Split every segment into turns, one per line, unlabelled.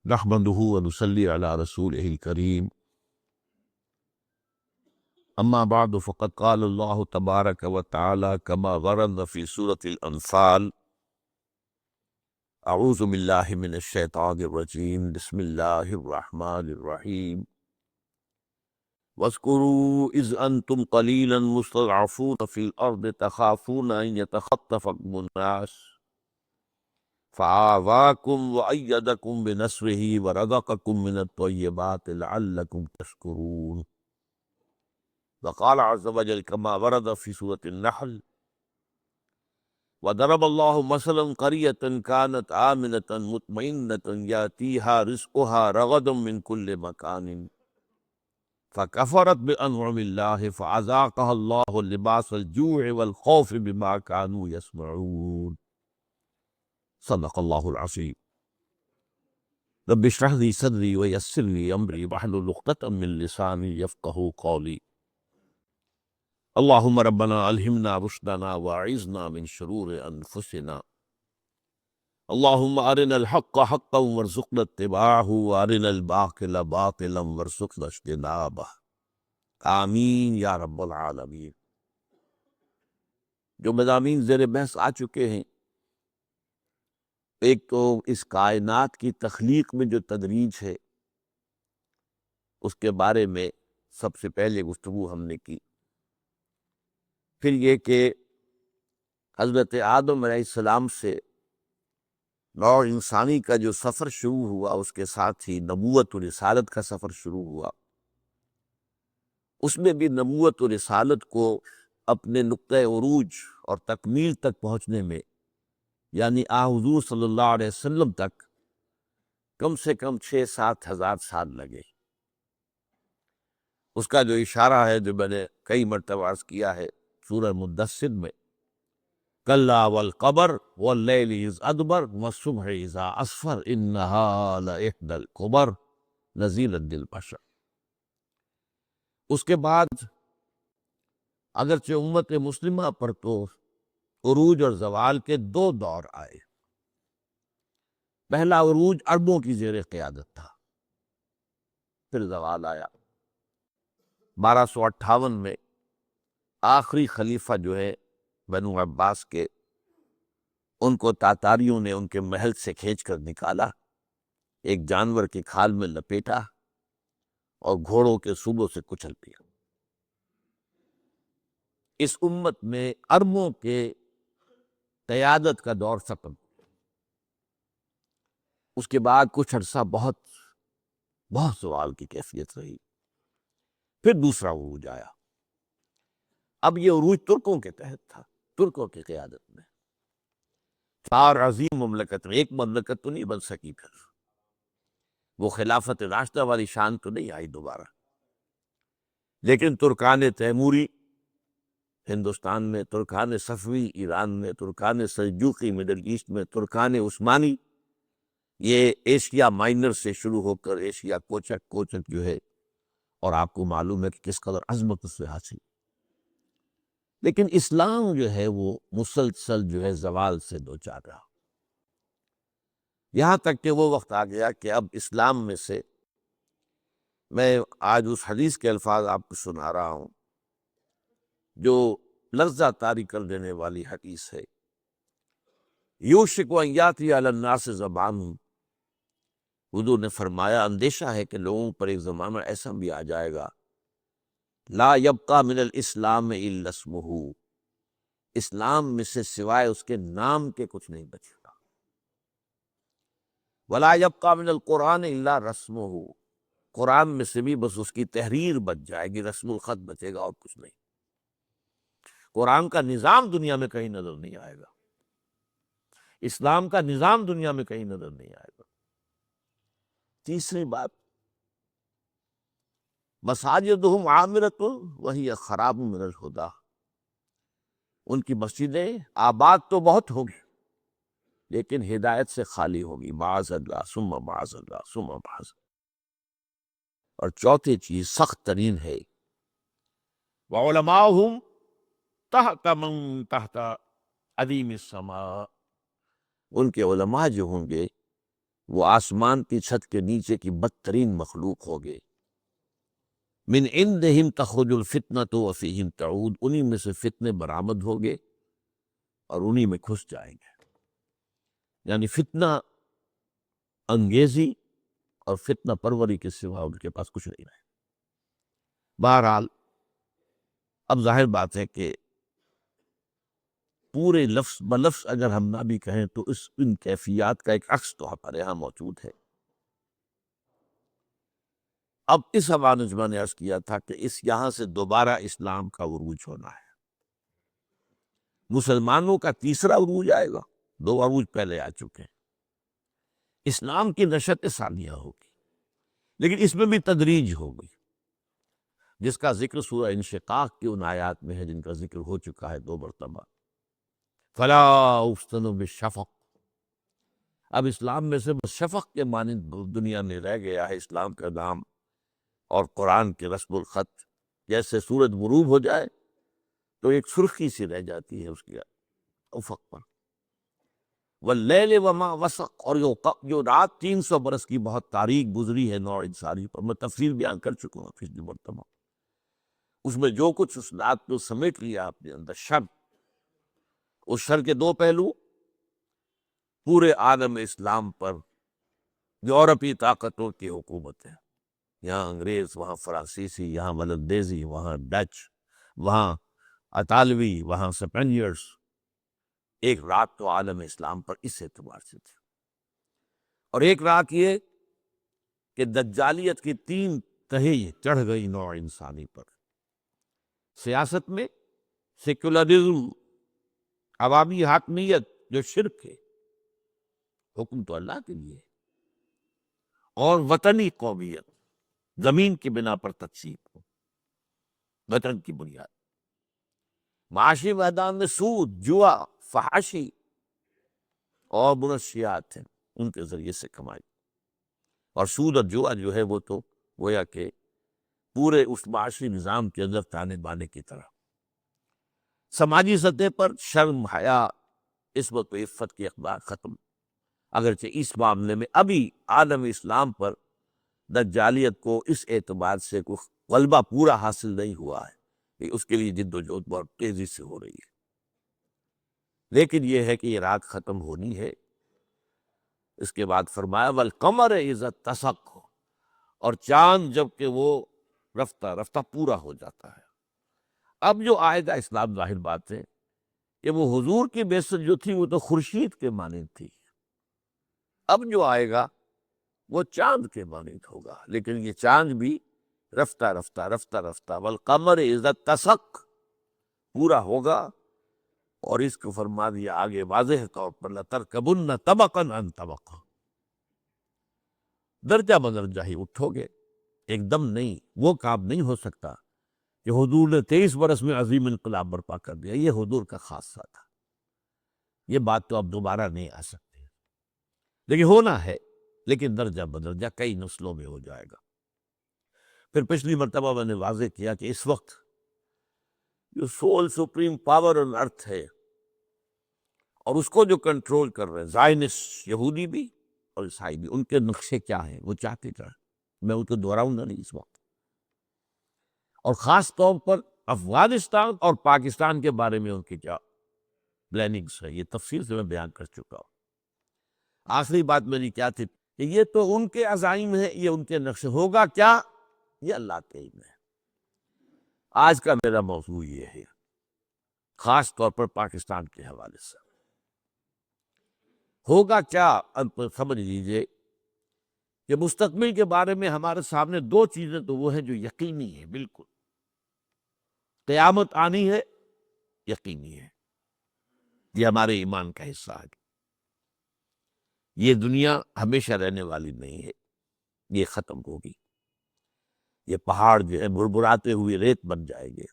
نحمده ونصلي على رسوله الكريم أما بعد فقد قال الله تبارك وتعالى كما ورد في سورة الأنفال أعوذ بالله من الشيطان الرجيم بسم الله الرحمن الرحيم واذكروا إذ أنتم قليلا مستضعفون في الأرض تخافون أن يتخطفكم الناس فآواكم وأيدكم بنصره ورزقكم من الطيبات لعلكم تشكرون وقال عز وجل كما ورد في سورة النحل وضرب الله مثلا قرية كانت آمنة مطمئنة يأتيها رزقها رغدا من كل مكان فكفرت بأنعم الله فأذاقها الله لباس الجوع والخوف بما كانوا يصنعون صدق الله العظيم رب اشرح لي صدري ويسر لي أمري واحلل عقدة من لساني يفقهوا قولي اللهم ربنا ألهمنا رشدنا وأعذنا من شرور أنفسنا اللهم أرنا الحق حقا وارزقنا اتباعه وأرنا الباطل باطلا وارزقنا اجتنابه آمین یا رب العالمین۔ جو مضامین زیر بحث آ چکے ہیں، ایک تو اس کائنات کی تخلیق میں جو تدریج ہے اس کے بارے میں سب سے پہلے گفتگو ہم نے کی، پھر یہ کہ حضرت آدم علیہ السلام سے نوع انسانی کا جو سفر شروع ہوا اس کے ساتھ ہی نبوت و رسالت کا سفر شروع ہوا، اس میں بھی نبوت و رسالت کو اپنے نقطۂ عروج اور تکمیل تک پہنچنے میں، یعنی حضور صلی اللہ علیہ وسلم تک کم سے کم 6-7 ہزار سال لگے۔ اس کا جو اشارہ ہے جو میں نے کئی مرتبہ عرض کیا ہے سورہ مدثر میں، کلا والقمر واللیل اذ ادبر والصبح اذا اسفر انہا لإحدی الکبر نذیرا للبشر۔ اس کے بعد اگرچہ امت مسلمہ پر تو عروج اور زوال کے 2 دور آئے۔ پہلا عروج عربوں کی زیر قیادت تھا، پھر زوال آیا۔ 1258 میں آخری خلیفہ جو ہے بنو عباس کے، ان کو تاتاریوں نے ان کے محل سے کھینچ کر نکالا، ایک جانور کے کھال میں لپیٹا اور گھوڑوں کے سوبوں سے کچل دیا۔ اس امت میں عربوں کے قیادت کا دور ختم۔ اس کے بعد کچھ عرصہ بہت زوال کی کیفیت رہی، پھر دوسرا عروج آیا۔ اب یہ عروج ترکوں کے تحت تھا، ترکوں کی قیادت میں 4 عظیم مملکت میں، ایک مملکت تو نہیں بن سکی، پھر وہ خلافت راشدہ والی شان تو نہیں آئی دوبارہ، لیکن ترکان تیموری ہندوستان میں، ترکان صفوی ایران میں، ترکان سلجوقی مڈل ایسٹ میں، ترکان عثمانی یہ ایشیا مائنر سے شروع ہو کر ایشیا کوچک جو ہے، اور آپ کو معلوم ہے کہ کس قدر عظمت اس سے حاصل۔ لیکن اسلام جو ہے وہ مسلسل جو ہے زوال سے دوچار رہا، یہاں تک کہ وہ وقت آ گیا کہ اب اسلام میں سے، میں آج اس حدیث کے الفاظ آپ کو سنا رہا ہوں جو لرزہ طاری کر دینے والی حدیث ہے، یوشک ان یاتی علی الناس زمان، حضور نے فرمایا اندیشہ ہے کہ لوگوں پر ایک زمانہ ایسا بھی آ جائے گا، لا یبقى من الاسلام الا اسمہ، اسلام میں سے سوائے اس کے نام کے کچھ نہیں بچے گا، ولا یبقى من القرآن الا رسمہ، قرآن میں سے بھی بس اس کی تحریر بچ جائے گی، رسم الخط بچے گا اور کچھ نہیں۔ قرآن کا نظام دنیا میں کہیں نظر نہیں آئے گا، اسلام کا نظام دنیا میں کہیں نظر نہیں آئے گا۔ تیسری بات، مساجدہم عامرۃ وہی خراب من الہدیٰ، ان کی مسجدیں آباد تو بہت ہوگی لیکن ہدایت سے خالی ہوگی، معاذ اللہ ثم معاذ اللہ ثم معاذ اللہ۔ اور چوتھی چیز سخت ترین ہے، وعلماؤہم تحت من تحت عدیم السماء، ان کے علماء جو ہوں گے وہ آسمان کی چھت کے نیچے کی بدترین مخلوق ہوگے. من عندہم تخرج الفتنۃ وفیہم تعود، انہی میں سے فتنے برآمد ہوگے اور انہی میں گھس جائیں گے. یعنی فتنہ انگیزی اور فتنہ پروری کے سوا ان کے پاس کچھ نہیں رہے. بہرحال اب ظاہر بات ہے کہ پورے لفظ بلفظ اگر ہم نہ بھی کہیں تو ان کیفیات کا ایک عکس تو ہمارے یہاں موجود ہے. اب اس حوالے سے میں نے عرض کیا تھا کہ یہاں سے دوبارہ اسلام کا عروج ہونا ہے. مسلمانوں کا تیسرا عروج آئے گا، 2 عروج پہلے آ چکے ہیں. اسلام کی نشت ثانیہ ہوگی، لیکن اس میں بھی تدریج ہوگی، جس کا ذکر سورہ انشقاق کی ان آیات میں ہے جن کا ذکر ہو چکا ہے 2 مرتبہ. فلا اقسم بالشفق، اب اسلام میں سے بس شفق کے مانند دنیا میں رہ گیا ہے اسلام کا نام اور قرآن کے رسم الخط. جیسے سورج غروب ہو جائے تو ایک سرخی سی رہ جاتی ہے اس کے افق پر. واللیل وما وسق، اور جو رات 300 برس کی بہت تاریک گزری ہے نوع انسانی پر، میں تفصیل بیان کر چکا ہوں پچھلی مرتبہ. اس میں جو کچھ اس رات کو سمیٹ لیا اپنے اندر شر، اس شر کے 2 پہلو، پورے عالم اسلام پر یورپی طاقتوں کی حکومت ہے. یہاں انگریز، وہاں فرانسیسی، یہاں ولندیزی، وہاں ڈچ، وہاں اطالوی، وہاں سپینیئرز. ایک رات تو عالم اسلام پر اس اعتبار سے تھی. اور ایک رات یہ کہ دجالیت کی 3 تہیں چڑھ گئی نوع انسانی پر. سیاست میں سیکولرزم، عوامی حاکمیت جو شرک ہے، حکم تو اللہ کے لیے، اور وطنی قومیت، زمین کی بنا پر تقسیم ہو، وطن کی بنیاد. معاشی میدان میں سود، جوا، فحاشی اور منشیات ہیں، ان کے ذریعے سے کمائی. اور سود اور جوا جو ہے وہ تو گویا کہ پورے اس معاشی نظام کے اندر تانے بانے کی طرح. سماجی سطح پر شرم، حیا، عصمت و عفت کے اخلاق ختم. اگرچہ اس معاملے میں ابھی عالم اسلام پر دجالیت کو اس اعتبار سے کوئی غلبہ پورا حاصل نہیں ہوا ہے کہ اس کے لیے جد و جہد بہت تیزی سے ہو رہی ہے. لیکن یہ ہے کہ یہ رات ختم ہونی ہے. اس کے بعد فرمایا والقمر اذا اتسق، اور چاند جب کہ وہ رفتہ رفتہ پورا ہو جاتا ہے. اب جو آئے گا اسلام، ظاہر بات ہے کہ وہ حضور کی بعثت جو تھی وہ تو خورشید کے مانند تھی. اب جو آئے گا وہ چاند کے مانند ہوگا، لیکن یہ چاند بھی رفتہ رفتہ رفتہ رفتہ والقمر اذا اتسق پورا ہوگا. اور اس کو فرما دیا آگے واضح طور پر لترکبن طبقا عن طبق، درجہ بدرجہ ہی اٹھو گے، ایک دم نہیں. وہ کام نہیں ہو سکتا کہ حضور نے 23 برس میں عظیم انقلاب برپا کر دیا، یہ حضور کا خاصہ تھا. یہ بات تو اب دوبارہ نہیں آ سکتی، لیکن ہونا ہے، لیکن درجہ بدرجہ کئی نسلوں میں ہو جائے گا. پھر پچھلی مرتبہ میں نے واضح کیا کہ اس وقت جو سول سپریم پاور آن ارتھ ہے اور اس کو جو کنٹرول کر رہے ہیں زائنسٹ، یہودی بھی اور عیسائی بھی، ان کے نقشے کیا ہیں، وہ چاہتے کیا ہیں، میں ان کو دہراؤں گا نہیں اس وقت. اور خاص طور پر افغانستان اور پاکستان کے بارے میں ان کی کیا پلاننگز ہے، یہ تفصیل سے میں بیان کر چکا ہوں. آخری بات میری کیا تھی کہ یہ تو ان کے عزائم ہیں، یہ ان کے نقشے، ہوگا کیا یہ اللہ کے علم ہے. آج کا میرا موضوع یہ ہے، خاص طور پر پاکستان کے حوالے سے. ہوگا کیا، اب سمجھ لیجئے کہ مستقبل کے بارے میں ہمارے سامنے 2 چیزیں تو وہ ہیں جو یقینی ہیں، بالکل. قیامت آنی ہے، یقینی ہے، یہ ہمارے ایمان کا حصہ ہے. یہ دنیا ہمیشہ رہنے والی نہیں ہے، یہ ختم ہوگی. یہ پہاڑ جو ہے بھربھراتے ہوئے ریت بن جائے گے،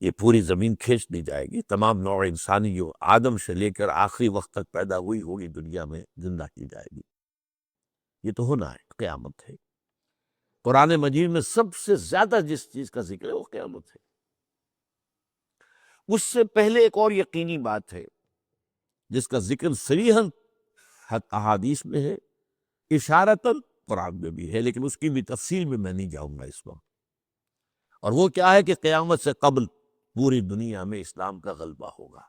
یہ پوری زمین کھینچ لی جائے گی. تمام نوع انسانی جو آدم سے لے کر آخری وقت تک پیدا ہوئی ہوگی دنیا میں زندہ کی جائے گی. یہ تو ہونا ہے، قیامت ہے. قرآن مجید میں سب سے زیادہ جس چیز کا ذکر ہے وہ قیامت ہے. اس سے پہلے ایک اور یقینی بات ہے جس کا ذکر صریحاً احادیث میں ہے، اشارتاً قرآن میں بھی ہے، لیکن اس کی بھی تفصیل میں نہیں جاؤں گا اس وقت۔ اور وہ کیا ہے کہ قیامت سے قبل پوری دنیا میں اسلام کا غلبہ ہوگا۔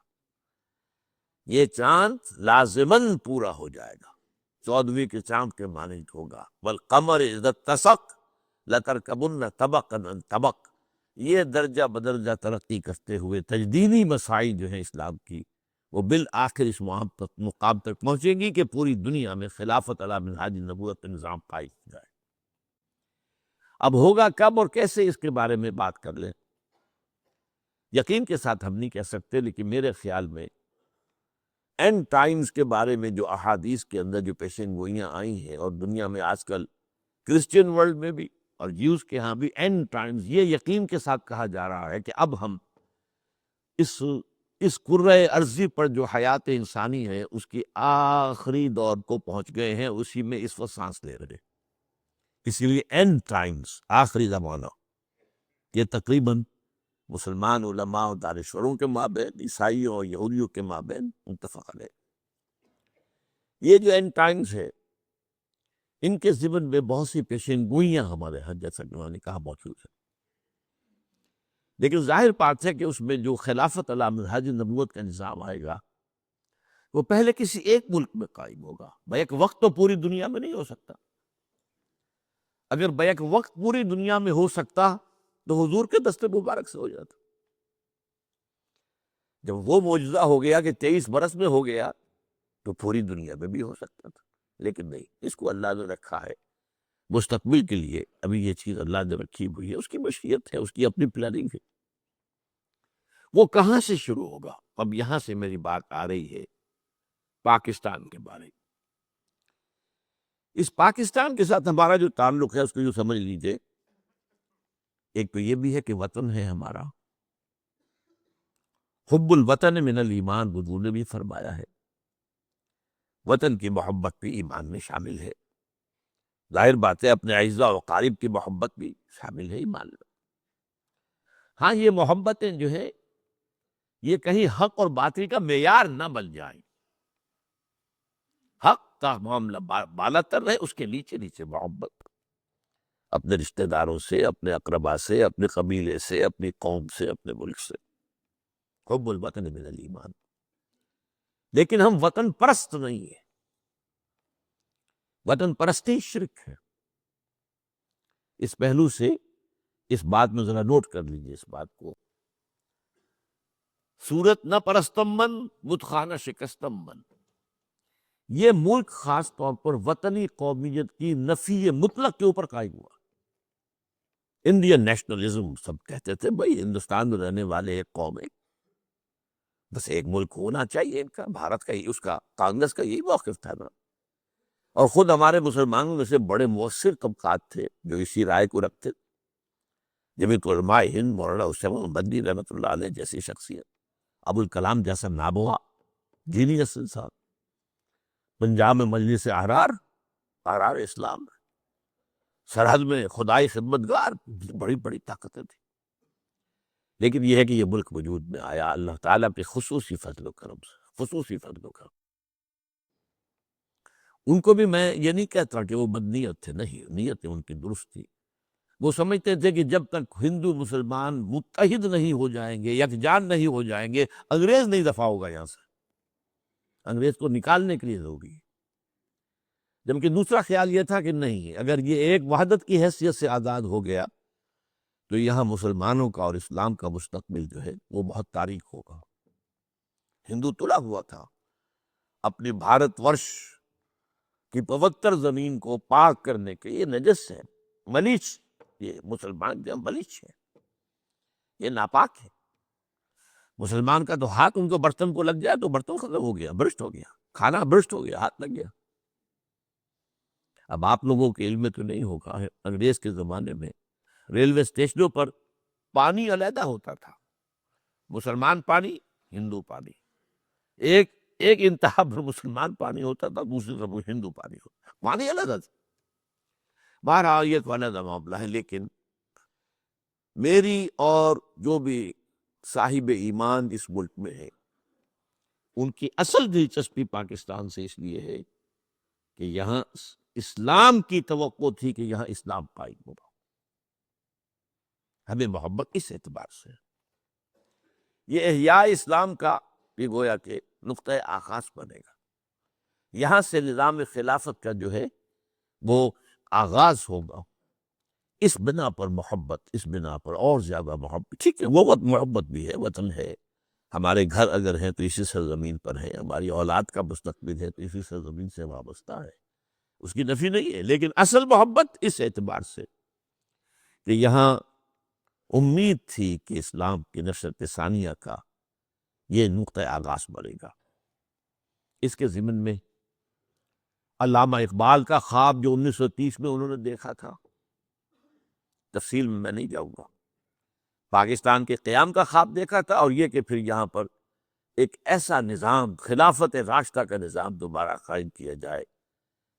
یہ چاند لازماً پورا ہو جائے گا، 14ویں کے چاند کے مانند ہوگا۔ والقمر اذا اتسق لترکبن طبقا عن طبق۔ یہ درجہ بدرجہ ترقی کرتے ہوئے تجدیدی مساعی جو ہیں اسلام کی، وہ بالآخر اس مقام تک پہنچیں گی کہ پوری دنیا میں خلافت علی منہاج نبوت نظام قائم ہو جائے۔ اب ہوگا کب اور کیسے، اس کے بارے میں بات کر لیں۔ یقین کے ساتھ ہم نہیں کہہ سکتے، لیکن میرے خیال میں اینڈ ٹائمز کے بارے میں جو احادیث کے اندر جو پیشن گوئیاں آئی ہیں، اور دنیا میں آج کل کرسچین ورلڈ میں بھی اور جیوز کے ہاں بھی اینڈ ٹائمز، یہ یقین کے ساتھ کہا جا رہا ہے کہ اب ہم اس کرۂ ارضی پر جو حیات انسانی ہے اس کی آخری دور کو پہنچ گئے ہیں، اسی میں اس وقت سانس لے رہے۔ اسی لیے اینڈ ٹائمز، آخری زمانہ، یہ تقریباً مسلمان علماء اور دانشوروں کے مابین، عیسائیوں اور یہودیوں کے مابین متفق ہے۔ یہ جو اینڈ ٹائمز ہے، ان کے ضمن میں بہت سی پیشین گوئیاں ہمارے ہاں جیسا کہ میں نے کہا موجود ہے، لیکن ظاہر بات ہے کہ اس میں جو خلافت علی منہاج نبوت کا نظام آئے گا، وہ پہلے کسی ایک ملک میں قائم ہوگا۔ بیک وقت تو پوری دنیا میں نہیں ہو سکتا۔ اگر بیک وقت پوری دنیا میں ہو سکتا تو حضور کے دست مبارک سے ہو جاتا۔ جب وہ معجزہ ہو گیا کہ 23 برس میں ہو گیا، تو پوری دنیا میں بھی ہو سکتا تھا، لیکن نہیں، اس کو اللہ نے رکھا ہے مستقبل کے لیے۔ ابھی یہ چیز اللہ نے رکھی ہوئی ہے، اس کی مشیت ہے، اس کی اپنی پلاننگ ہے۔ وہ کہاں سے شروع ہوگا؟ اب یہاں سے میری بات آ رہی ہے پاکستان کے بارے میں۔ اس پاکستان کے ساتھ ہمارا جو تعلق ہے اس کو جو سمجھ لیجئے، ایک تو یہ بھی ہے کہ وطن ہے ہمارا، حب الوطن من الایمان، حضور نے بھی فرمایا ہے، وطن کی محبت بھی ایمان میں شامل ہے۔ ظاہر بات ہے اپنے اعزاء و اقارب کی محبت بھی شامل ہے ایمان میں۔ ہاں، یہ محبتیں جو ہے یہ کہیں حق اور باطل کا معیار نہ بن جائیں۔ حق کا معاملہ بالا تر رہے، اس کے نیچے نیچے محبت، اپنے رشتہ داروں سے، اپنے اقربا سے، اپنے قبیلے سے، اپنی قوم سے، اپنے ملک سے۔ حب الوطن من الایمان۔ لیکن ہم وطن پرست نہیں ہیں، وطن پرستی شرک ہے۔ اس پہلو سے اس بات میں ذرا نوٹ کر لیجئے اس بات کو۔ صورت نہ پرستم من، بت خانہ شکستم من۔ یہ ملک خاص طور پر وطنی قومیت کی نفی مطلق کے اوپر قائم ہوا۔ انڈین نیشنلزم سب کہتے تھے، بھائی ہندوستان میں رہنے والے ایک قوم ہے، بس ایک ملک ہونا چاہیے ان کا۔ بھارت کا اس کا کانگریس کا یہی موقف تھا نا، اور خود ہمارے مسلمانوں میں سے بڑے مؤثر طبقات تھے جو اسی رائے کو رکھتے تھے۔ جمعیت علماء ہند، مولانا اسامہ مدنی رحمۃ اللہ علیہ جیسی شخصیت، ابوالکلام جیسا نابغہ جینیس انسان، پنجاب میں مجلس احرار اسلام، سرحد میں خدائی خدمتگار، بڑی بڑی طاقتیں تھیں۔ لیکن یہ ہے کہ یہ ملک وجود میں آیا اللہ تعالیٰ کے خصوصی فضل و کرم سے، خصوصی فضل و کرم۔ ان کو بھی میں یہ نہیں کہتا کہ وہ بدنیت تھے، نہیں، نیت ان کی درست تھی۔ وہ سمجھتے تھے کہ جب تک ہندو مسلمان متحد نہیں ہو جائیں گے، یکجان نہیں ہو جائیں گے، انگریز نہیں دفع ہوگا یہاں سے، انگریز کو نکالنے کے لیے ہوگی۔ جبکہ دوسرا خیال یہ تھا کہ نہیں، اگر یہ ایک وحدت کی حیثیت سے آزاد ہو گیا تو یہاں مسلمانوں کا اور اسلام کا مستقبل جو ہے وہ بہت تاریک ہوگا۔ ہندو تلا ہوا تھا اپنی بھارت ورش کی پوتر زمین کو پاک کرنے کے، یہ نجس ہے، ملیچ، یہ مسلمان جو ملیچ ہے، یہ ناپاک ہے۔ مسلمان کا تو ہاتھ ان کو برتن کو لگ جائے تو برتن ختم ہو گیا، برشت ہو گیا، کھانا برشت ہو گیا، ہاتھ لگ گیا۔ اب آپ لوگوں کے علم میں تو نہیں ہوگا، انگریز کے زمانے میں ریلوے اسٹیشنوں پر پانی علیحدہ ہوتا تھا، مسلمان پانی، ہندو پانی، ایک انتہا پر مسلمان پانی ہوتا تھا، دوسری طرف ہندو پانی ہوتا، پانی علیحدہ تھا۔ بہرحال یہ تو علیحدہ معاملہ ہے، لیکن میری اور جو بھی صاحب ایمان اس ملک میں ہے، ان کی اصل دلچسپی پاکستان سے اس لیے ہے کہ یہاں اسلام کی توقع تھی کہ یہاں اسلام قائم ہوگا. ہمیں محبت اس اعتبار سے ہے. یہ احیاء اسلام کا یہ گویا کہ نقطۂ آغاز بنے گا. یہاں سے نظام خلافت کا جو ہے وہ آغاز ہوگا. اس بنا پر محبت، اس بنا پر اور زیادہ محبت. ٹھیک ہے، وہ محبت بھی ہے، وطن ہے، ہمارے گھر اگر ہیں تو اسی سرزمین پر ہیں، ہماری اولاد کا مستقبل ہے تو اسی سرزمین سے وابستہ ہے، اس کی نفی نہیں ہے. لیکن اصل محبت اس اعتبار سے کہ یہاں امید تھی کہ اسلام کی نشرت ثانیہ کا یہ نقطۂ آغاز بنے گا. اس کے ضمن میں علامہ اقبال کا خواب جو 1930 میں انہوں نے دیکھا تھا، تفصیل میں نہیں جاؤں گا، پاکستان کے قیام کا خواب دیکھا تھا، اور یہ کہ پھر یہاں پر ایک ایسا نظام، خلافت راشدہ کا نظام دوبارہ قائم کیا جائے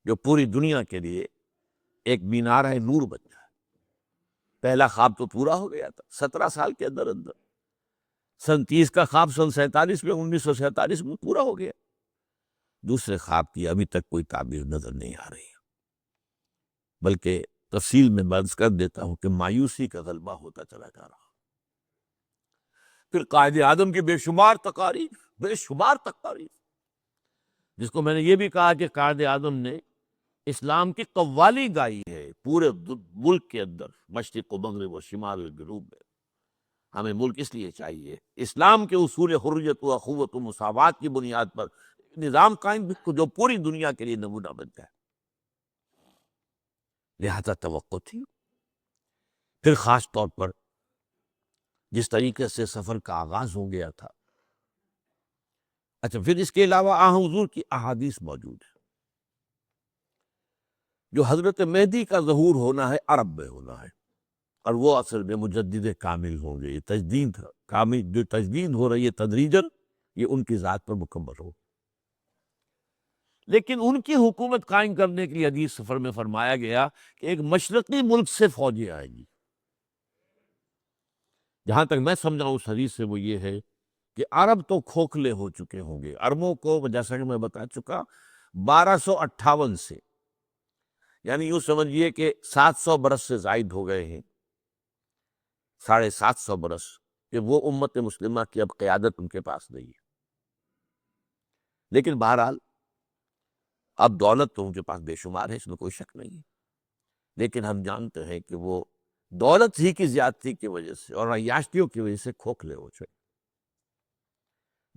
جو پوری دنیا کے لیے ایک مینارہ نور بن جائے. پہلا خواب تو پورا ہو گیا تھا 17 سال کے اندر اندر. سن 30 کا خواب سن 47 میں، 1947 میں پورا ہو گیا. دوسرے خواب کی ابھی تک کوئی تعبیر نظر نہیں آ رہی، بلکہ تفصیل میں عرض کر دیتا ہوں کہ مایوسی کا غلبہ ہوتا چلا جا رہا. پھر قائد اعظم کی بے شمار تقاریر، جس کو میں نے یہ بھی کہا کہ قائد اعظم نے اسلام کی قوالی گائی ہے پورے ملک کے اندر، مشرق و مغرب و شمال و جنوب میں. ہمیں ملک اس لیے چاہیے اسلام کے اصول حریت و اخوت و مساوات کی بنیاد پر نظام قائم جو پوری دنیا کے لیے نمونہ بن جائے. لہذا توقع تھی. پھر خاص طور پر جس طریقے سے سفر کا آغاز ہو گیا تھا. اچھا، پھر اس کے علاوہ حضور کی احادیث موجود ہے. جو حضرت مہدی کا ظہور ہونا ہے عرب میں ہونا ہے، اور وہ اصل میں مجدد کامل ہوں گے. یہ تجدید کامل جو تجدید ہو رہی ہے تدریجاً، یہ ان کی ذات پر مکمل ہو. لیکن ان کی حکومت قائم کرنے کے لیے حدیث سفر میں فرمایا گیا کہ ایک مشرقی ملک سے فوجیں آئیں گی. جہاں تک میں سمجھا اس حدیث سے وہ یہ ہے کہ عرب تو کھوکھلے ہو چکے ہوں گے. عربوں کو جیسا کہ میں بتا چکا 1258 سے، یعنی یوں سمجھیے کہ 700 برس سے زائد ہو گئے ہیں، 750 برس، کہ وہ امت مسلمہ کی اب قیادت ان کے پاس نہیں ہے. لیکن بہرحال اب دولت تو ان کے پاس بے شمار ہے، اس میں کوئی شک نہیں ہے. لیکن ہم جانتے ہیں کہ وہ دولت ہی کی زیادتی کی وجہ سے اور عیاشیوں کی وجہ سے کھوکھلے ہو چکے.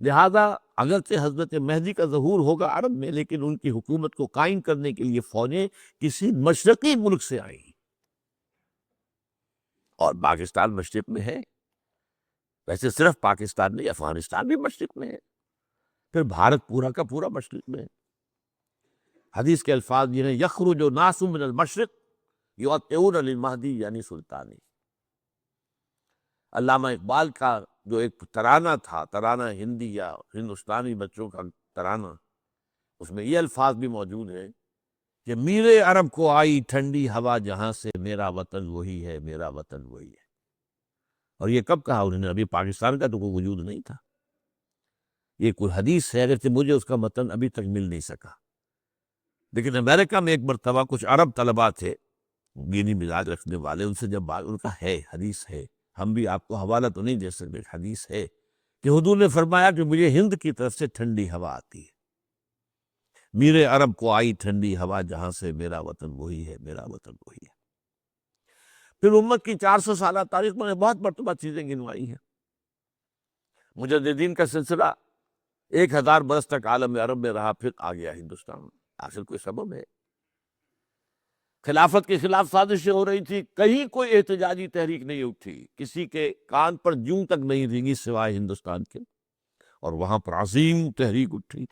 لہذا اگرچہ حضرت مہدی کا ظہور ہوگا عرب میں، لیکن ان کی حکومت کو قائم کرنے کے لیے فوجیں کسی مشرقی ملک سے آئیں گی. اور پاکستان مشرق میں ہے. ویسے صرف پاکستان نہیں، افغانستان بھی مشرق میں ہے، پھر بھارت پورا کا پورا مشرق میں ہے. حدیث کے الفاظ یہ ہیں: یخرج ناس من المشرق یعطئون للمہدی یعنی سلطانی. علامہ اقبال کا جو ایک ترانہ تھا، ترانہ ہندی یا ہندوستانی بچوں کا ترانہ، اس میں یہ الفاظ بھی موجود ہیں کہ میرے عرب کو آئی ٹھنڈی ہوا جہاں سے، میرا وطن وہی ہے، میرا وطن وہی ہے. اور یہ کب کہا انہوں نے؟ ابھی پاکستان کا تو کوئی وجود نہیں تھا. یہ کوئی حدیث ہے، اگرچہ مجھے اس کا متن ابھی تک مل نہیں سکا. لیکن امریکہ میں ایک مرتبہ کچھ عرب طلباء تھے دینی مزاج رکھنے والے، ان سے جب بات، ان کا ہے حدیث ہے، ہم بھی آپ کو حوالہ تو نہیں دے سکتے، حدیث ہے کہ حضور نے فرمایا کہ مجھے ہند کی طرف سے ٹھنڈی ہوا آتی ہے. میرے عرب کو آئی ٹھنڈی ہوا جہاں سے، میرا وطن وہی ہے، میرا وطن وہی ہے. پھر امت کی 400 سالہ تاریخ میں نے بہت مرتبہ چیزیں گنوائی ہیں. مجددین کا سلسلہ 1000 برس تک عالم عرب میں رہا، پھر آ گیا ہندوستان. آخر کوئی سبب ہے. خلافت کے خلاف سازشیں ہو رہی تھی، کہیں کوئی احتجاجی تحریک نہیں اٹھی، کسی کے کان پر جوں تک نہیں رینگی سوائے ہندوستان کے، اور وہاں پر عظیم تحریک اٹھی،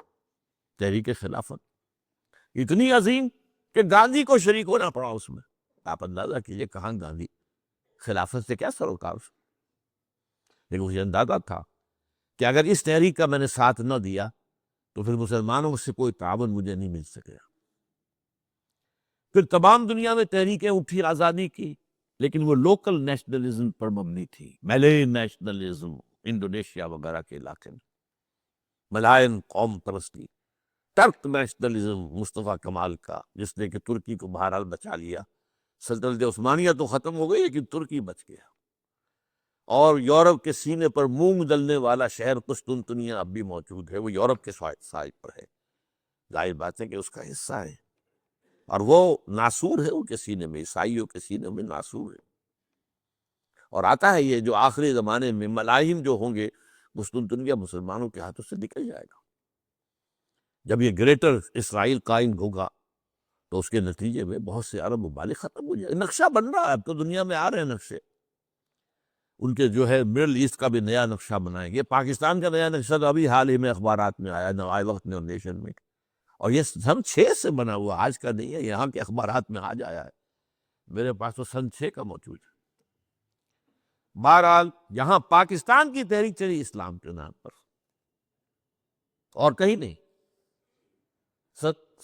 تحریک خلافت، اتنی عظیم کہ گاندھی کو شریک ہونا پڑا اس میں. آپ اندازہ کیجئے کہاں گاندھی، خلافت سے کیا سروکار. لیکن مجھے اندازہ تھا کہ اگر اس تحریک کا میں نے ساتھ نہ دیا تو پھر مسلمانوں سے کوئی تعاون مجھے نہیں مل سکے. پھر تمام دنیا میں تحریکیں اٹھی آزادی کی، لیکن وہ لوکل نیشنلزم پر مبنی تھی. ملے نیشنلزم انڈونیشیا وغیرہ کے علاقے میں، ملائن قوم پرستی، ترک نیشنلزم مصطفیٰ کمال کا، جس نے کہ ترکی کو بہرحال بچا لیا. سلطنت عثمانیہ تو ختم ہو گئی لیکن ترکی بچ گیا. اور یورپ کے سینے پر مونگ دلنے والا شہر قسطنطنیہ اب بھی موجود ہے، وہ یورپ کے سائڈ پر ہے. ظاہر بات ہے کہ اس کا حصہ ہے، اور وہ ناسور ہے ان کے سینے میں، عیسائیوں کے سینے میں ناسور ہے. اور آتا ہے یہ جو آخری زمانے میں ملاحم جو ہوں گے، قسطنطنیہ مسلمانوں کے ہاتھوں سے نکل جائے گا. جب یہ گریٹر اسرائیل قائم ہوگا تو اس کے نتیجے میں بہت سے عرب ممالک ختم ہو جائے گا. نقشہ بن رہا ہے، اب تو دنیا میں آ رہے ہیں نقشے. ان کے جو ہے مڈل ایسٹ کا بھی نیا نقشہ بنائیں گے. پاکستان کا نیا نقشہ تو ابھی حال ہی میں اخبارات میں آیا، آئے وقت نیشن میں، اور یہ سن 6 سے بنا ہوا، آج کا نہیں ہے، یہاں کے اخبارات میں آج آیا ہے. میرے پاس تو سن 6 کا موجود ہے. بہرحال یہاں پاکستان کی تحریک چلی اسلام کے نام پر، اور کہیں نہیں.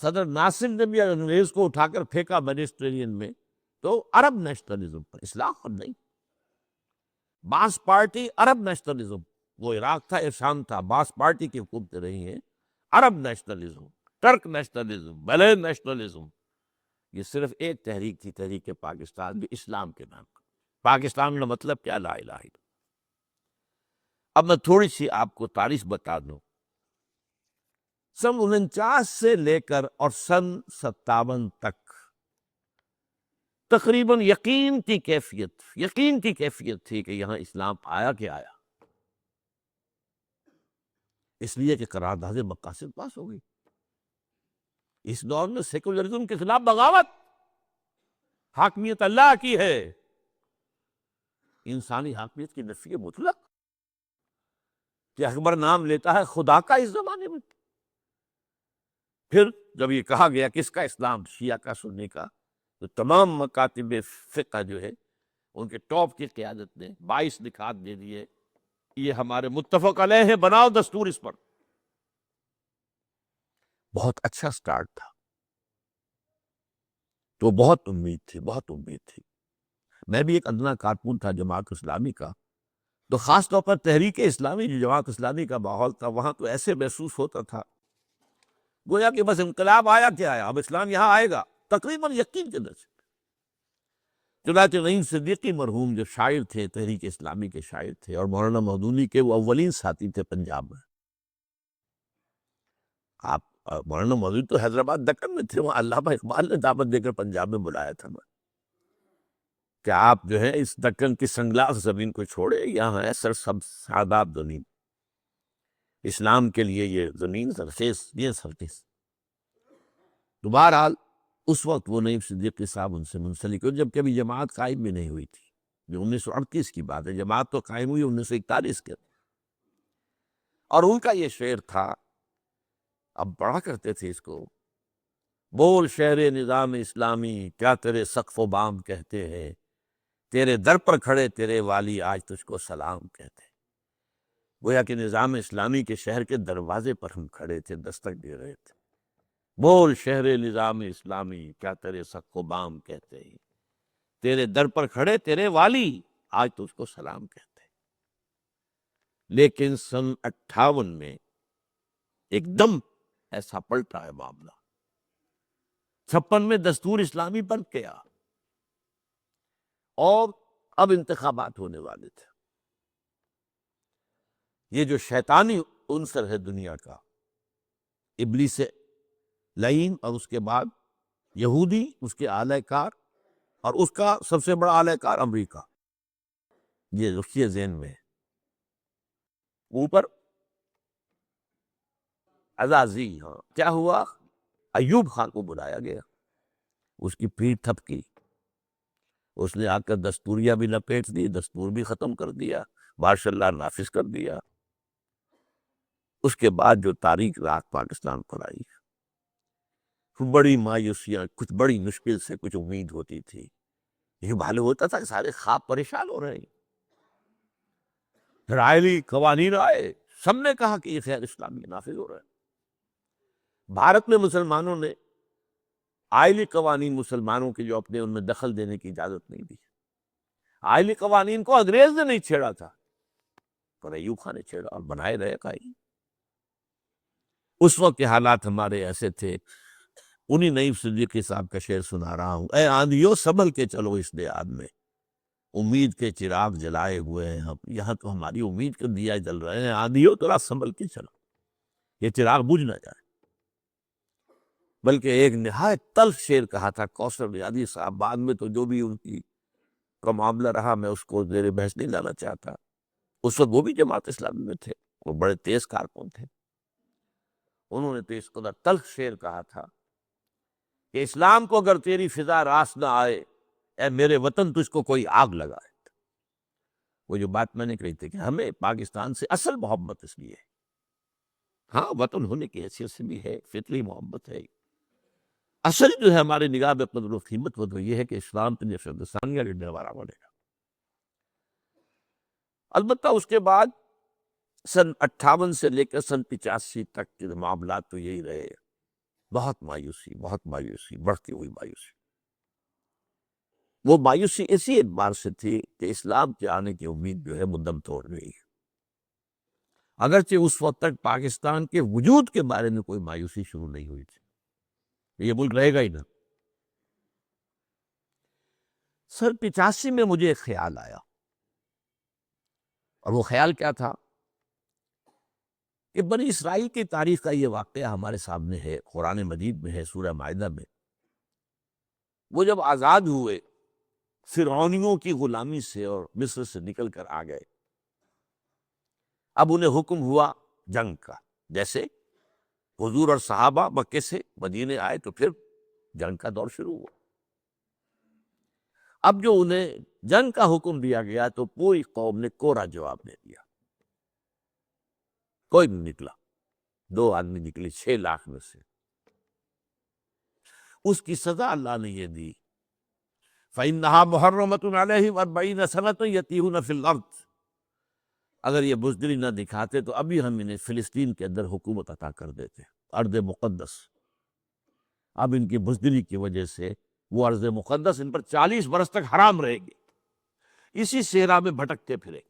صدر ناصر نے بھی انگریز کو اٹھا کر پھینکا میڈیٹرینین میں، تو عرب نیشنلزم پر، اسلام پر نہیں. باس پارٹی عرب نیشنلزم، وہ عراق تھا، شام تھا، باس پارٹی کی حکومتیں رہی ہیں. عرب نیشنلزم، ٹرک نیشنلزم، ملے نیشنلزم، یہ صرف ایک تحریک تھی، تحریک پاکستان، بھی اسلام کے نام پر. پاکستان کا مطلب کیا؟ لا الہ الا. اب میں تھوڑی سی آپ کو تاریخ بتا دوں. سن 49 سے لے کر اور سن 57 تک تقریباً یقین کی کیفیت تھی کہ یہاں اسلام آیا کہ آیا، اس لیے کہ قرارداد مقاصد پاس ہو گئی. اس دور میں سیکولرزم کے خلاف بغاوت، حاکمیت اللہ کی ہے، انسانی حاکمیت کی نفی مطلق، کہ اکبر نام لیتا ہے خدا کا اس زمانے میں. پھر جب یہ کہا گیا کس کا اسلام، شیعہ کا، سنی کا، تو تمام مکاتب فقہ جو ہے ان کے ٹاپ کی قیادت نے 22 نکات دے دیے، یہ ہمارے متفق علیہ ہے، بناؤ دستور اس پر. بہت اچھا سٹارٹ تھا، تو بہت امید تھی. میں بھی ایک ادنا کارکن تھا جماعت اسلامی کا، تو خاص طور پر تحریک اسلامی جو جماعت اسلامی کا ماحول تھا، وہاں تو ایسے محسوس ہوتا تھا گویا کہ بس انقلاب آیا کہ آیا، اب اسلام یہاں آئے گا، تقریباً یقین کے درجے. چنانچہ نعیم صدیقی مرحوم جو شاعر تھے، تحریک اسلامی کے شاعر تھے، اور مولانا مودودی کے وہ اولین ساتھی تھے پنجاب میں. آپ مولانا مودودی تو حیدرآباد دکن میں تھے، وہاں علامہ اقبال نے دعوت دے کر پنجاب میں بلایا تھا کہ آپ جو ہے اس دکن کی سنگلاخ زمین کو چھوڑے، یہاں ہے سرسبز شاداب زمین، اسلام کے لیے یہ زمین سرخیز. تو بہرحال اس وقت وہ نعیم صدیقی صاحب ان سے منسلک ہوئے، جب کبھی جماعت قائم بھی نہیں ہوئی تھی. جو 1938 کی بات ہے، جماعت تو قائم ہوئی 1941 کے. اور ان کا یہ شعر تھا، اب پڑھا کرتے تھے اس کو: بول شہر نظام اسلامی، کیا تیرے سقف و بام کہتے ہیں، تیرے در پر کھڑے تیرے والی آج تجھ کو سلام کہتے ہیں. گویا کہ نظام اسلامی کے شہر کے دروازے پر ہم کھڑے تھے، دستک دے رہے تھے. بول شہر نظام اسلامی، کیا تیرے سقف و بام کہتے ہیں، تیرے در پر کھڑے تیرے والی آج تجھ کو سلام کہتے ہیں. لیکن سن 58 میں ایک دم ایسا پلٹا ہے معاملہ. 56 میں دستور اسلامی بن گیا، اور اب انتخابات ہونے والے تھے. یہ جو شیطانی عنصر ہے دنیا کا، ابلیس لعین، اور اس کے بعد یہودی، اس کے اعلی کار، اور اس کا سب سے بڑا اعلی کار امریکہ، یہ اس کے ذہن میں ہے. اوپر عزازی، ہاں کیا ہوا؟ ایوب خان کو بلایا گیا، اس کی پیٹھ تھپکی، اس نے آ کر دستوریہ بھی لپیٹ دی، دستور بھی ختم کر دیا، ماشاء اللہ نافذ کر دیا. اس کے بعد جو تاریخ رات پاکستان پر آئی، بڑی مایوسیاں، کچھ بڑی مشکل سے کچھ امید ہوتی تھی. یہ معلوم ہوتا تھا کہ سارے خواب پریشان ہو رہے ہیں. اسرائیلی قوانین آئے، سب نے کہا کہ یہ خیر اسلامی نافذ ہو رہا ہے. بھارت میں مسلمانوں نے آئلی قوانین مسلمانوں کے جو اپنے ان میں دخل دینے کی اجازت نہیں دی. آئلی قوانین کو انگریز نے نہیں چھیڑا تھا، پر ایوب خان نے چھیڑا اور بنائے رہے قائم. اس وقت کے حالات ہمارے ایسے تھے. انہی نعیم صدیقی صاحب کا شعر سنا رہا ہوں. اے آندھیو سنبھل کے چلو اس دیہات میں، امید کے چراغ جلائے ہوئے ہیں ہم، یہاں تو ہماری امید کے دیا جل رہے ہیں. آندھیو تھوڑا سنبھل کے چلو، یہ چراغ بجھ نہ جائے. بلکہ ایک نہایت تلخ شعر کہا تھا کوثر ریاضی صاحب. بعد میں تو جو بھی ان کی کا معاملہ رہا میں اس کو زیر بحث نہیں لانا چاہتا. اس وقت وہ بھی جماعت اسلامی میں تھے، وہ بڑے تیز کارکن تھے. انہوں نے تو اس قدر تلخ شعر کہا تھا کہ اسلام کو اگر تیری فضا راس نہ آئے، اے میرے وطن تجھ کو کوئی آگ لگائے. وہ جو بات میں نے کہی تھی کہ ہمیں پاکستان سے اصل محبت اس لیے ہے، ہاں وطن ہونے کی حیثیت سے بھی ہے، فطری محبت ہے. اصل جو ہے ہمارے نگاہ میں قدر و قیمت وہ تو یہ ہے کہ اسلام پہ جیسے ثانیہ لینے والا بنے گا. البتہ اس کے بعد سن 58 سے لے کر سن 85 تک کے معاملات تو یہی رہے. بہت مایوسی، بہت مایوسی، بڑھتی ہوئی مایوسی. وہ مایوسی اسی اعتبار سے تھی کہ اسلام کے آنے کی امید جو ہے مدم توڑ رہی ہے. اگرچہ اس وقت تک پاکستان کے وجود کے بارے میں کوئی مایوسی شروع نہیں ہوئی تھی، یہ ملک رہے گا ہی نہ. سن 85 میں مجھے ایک خیال آیا، اور وہ خیال کیا تھا کہ بنی اسرائیل کی تاریخ کا یہ واقعہ ہمارے سامنے ہے، قرآن مجید میں ہے، سورہ مائدہ میں. وہ جب آزاد ہوئے فرعونیوں کی غلامی سے اور مصر سے نکل کر آ گئے، اب انہیں حکم ہوا جنگ کا. جیسے حضور اور صحابہ مکے سے مدینے آئے تو پھر جنگ کا دور شروع ہوا. اب جو انہیں جنگ کا حکم دیا گیا تو پوری قوم نے کوڑا جواب دے دیا. کوئی نہیں نکلا، 2 آدمی نکلے 6 لاکھ میں سے. اس کی سزا اللہ نے یہ دی فَإِنَّهَا مُحَرَّمَةٌ عَلَيْهِمْ 40 سَنَةً يَتِيهُونَ فِي الْأَرْضِ. اگر یہ بزدلی نہ دکھاتے تو ابھی ہم انہیں فلسطین کے اندر حکومت عطا کر دیتے، ارض مقدس. اب ان کی بزدلی کی وجہ سے وہ ارض مقدس ان پر 40 برس تک حرام رہے گی، اسی صحرا میں بھٹکتے پھرے.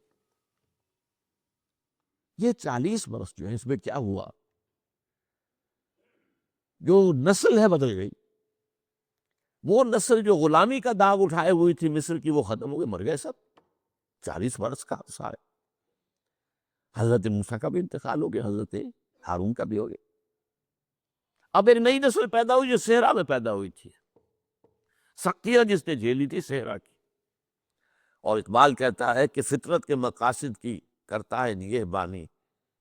یہ 40 برس جو ہے اس میں کیا ہوا، جو نسل ہے بدل گئی. وہ نسل جو غلامی کا داغ اٹھائے ہوئی تھی مصر کی، وہ ختم ہو گئے، مر گئے سب. 40 برس کا عرصہ ہے. حضرت موسیٰ کا بھی انتقال ہو گیا، حضرت ہارون کا بھی ہو گیا. اب ایک نئی نسل پیدا ہوئی جو صحرا میں پیدا ہوئی تھی، سختیاں جس نے جھیلی تھی صحرا کی. اور اقبال کہتا ہے کہ فطرت کے مقاصد کی کرتا ہے نگہبانی،